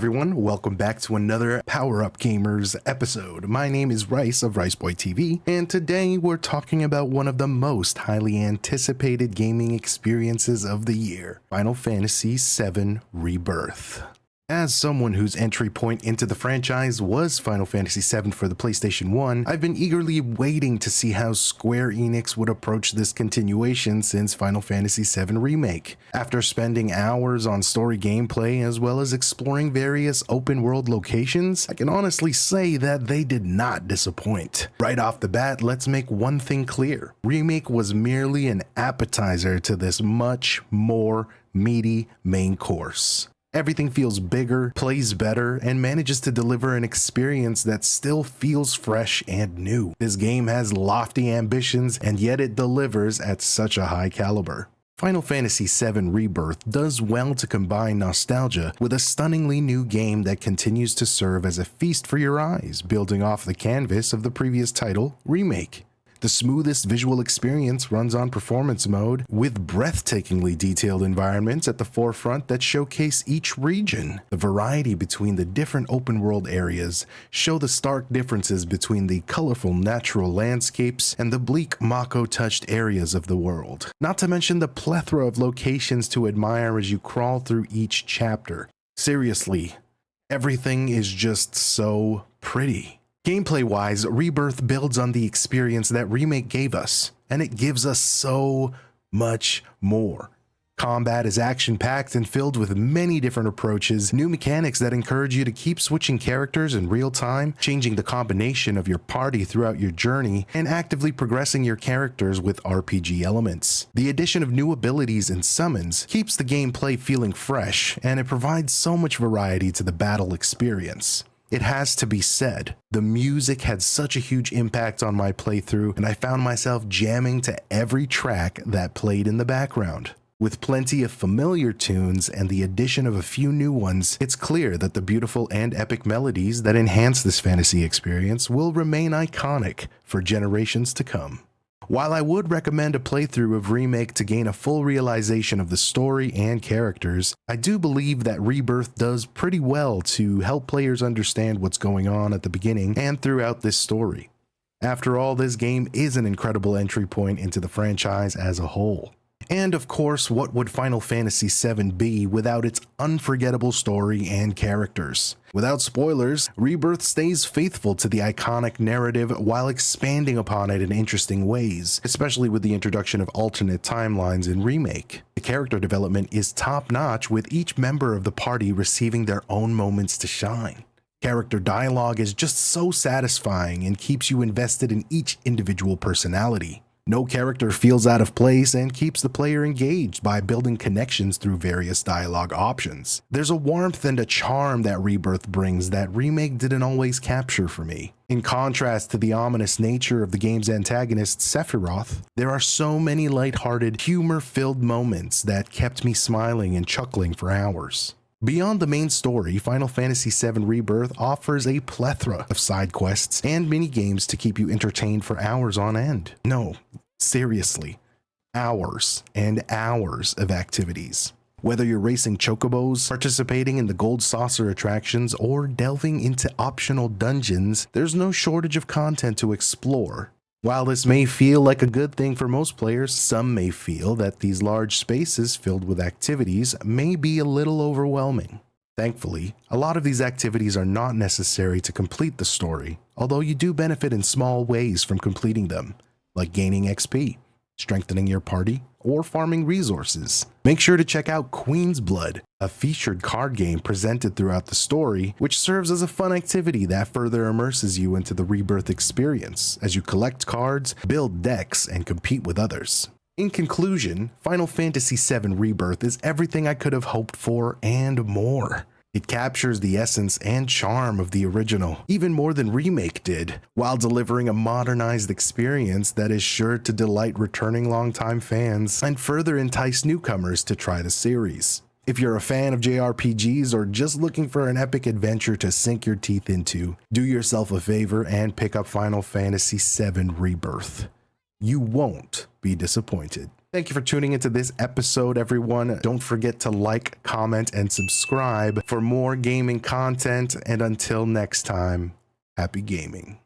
everyone, welcome back to another Power Up Gamers episode. My name is Rice of RiceBoy TV, and today we're talking about one of the most highly anticipated gaming experiences of the year, Final Fantasy VII Rebirth. As someone whose entry point into the franchise was Final Fantasy VII for the PlayStation 1, I've been eagerly waiting to see how Square Enix would approach this continuation since Final Fantasy VII Remake. After spending hours on story gameplay as well as exploring various open world locations, I can honestly say that they did not disappoint. Right off the bat, let's make one thing clear. Remake was merely an appetizer to this much more meaty main course. Everything feels bigger, plays better, and manages to deliver an experience that still feels fresh and new. This game has lofty ambitions, and yet it delivers at such a high caliber. Final Fantasy VII Rebirth does well to combine nostalgia with a stunningly new game that continues to serve as a feast for your eyes, building off the canvas of the previous title, Remake. The smoothest visual experience runs on performance mode, with breathtakingly detailed environments at the forefront that showcase each region. The variety between the different open world areas show the stark differences between the colorful natural landscapes and the bleak Mako-touched areas of the world. Not to mention the plethora of locations to admire as you crawl through each chapter. Seriously, everything is just so pretty. Gameplay-wise, Rebirth builds on the experience that Remake gave us, and it gives us so much more. Combat is action-packed and filled with many different approaches, new mechanics that encourage you to keep switching characters in real time, changing the combination of your party throughout your journey, and actively progressing your characters with RPG elements. The addition of new abilities and summons keeps the gameplay feeling fresh, and it provides so much variety to the battle experience. It has to be said, the music had such a huge impact on my playthrough, and I found myself jamming to every track that played in the background. With plenty of familiar tunes and the addition of a few new ones, it's clear that the beautiful and epic melodies that enhance this fantasy experience will remain iconic for generations to come. While I would recommend a playthrough of Remake to gain a full realization of the story and characters, I do believe that Rebirth does pretty well to help players understand what's going on at the beginning and throughout this story. After all, this game is an incredible entry point into the franchise as a whole. And of course, what would Final Fantasy VII be without its unforgettable story and characters? Without spoilers, Rebirth stays faithful to the iconic narrative while expanding upon it in interesting ways, especially with the introduction of alternate timelines in Remake. The character development is top-notch, with each member of the party receiving their own moments to shine. Character dialogue is just so satisfying and keeps you invested in each individual personality. No character feels out of place and keeps the player engaged by building connections through various dialogue options. There's a warmth and a charm that Rebirth brings that Remake didn't always capture for me. In contrast to the ominous nature of the game's antagonist, Sephiroth, there are so many lighthearted, humor-filled moments that kept me smiling and chuckling for hours. Beyond the main story, Final Fantasy VII Rebirth offers a plethora of side quests and mini-games to keep you entertained for hours on end. No, seriously, hours and hours of activities. Whether you're racing chocobos, participating in the gold saucer attractions, or delving into optional dungeons, there's no shortage of content to explore. While this may feel like a good thing for most players, some may feel that these large spaces filled with activities may be a little overwhelming. Thankfully, a lot of these activities are not necessary to complete the story, although you do benefit in small ways from completing them, like gaining XP, strengthening your party, or farming resources. Make sure to check out Queen's Blood, a featured card game presented throughout the story, which serves as a fun activity that further immerses you into the Rebirth experience as you collect cards, build decks, and compete with others. In conclusion, Final Fantasy VII Rebirth is everything I could have hoped for and more. It captures the essence and charm of the original, even more than Remake did, while delivering a modernized experience that is sure to delight returning longtime fans and further entice newcomers to try the series. If you're a fan of JRPGs or just looking for an epic adventure to sink your teeth into, do yourself a favor and pick up Final Fantasy VII Rebirth. You won't be disappointed. Thank you for tuning into this episode, everyone. Don't forget to like, comment, and subscribe for more gaming content. And until next time, happy gaming.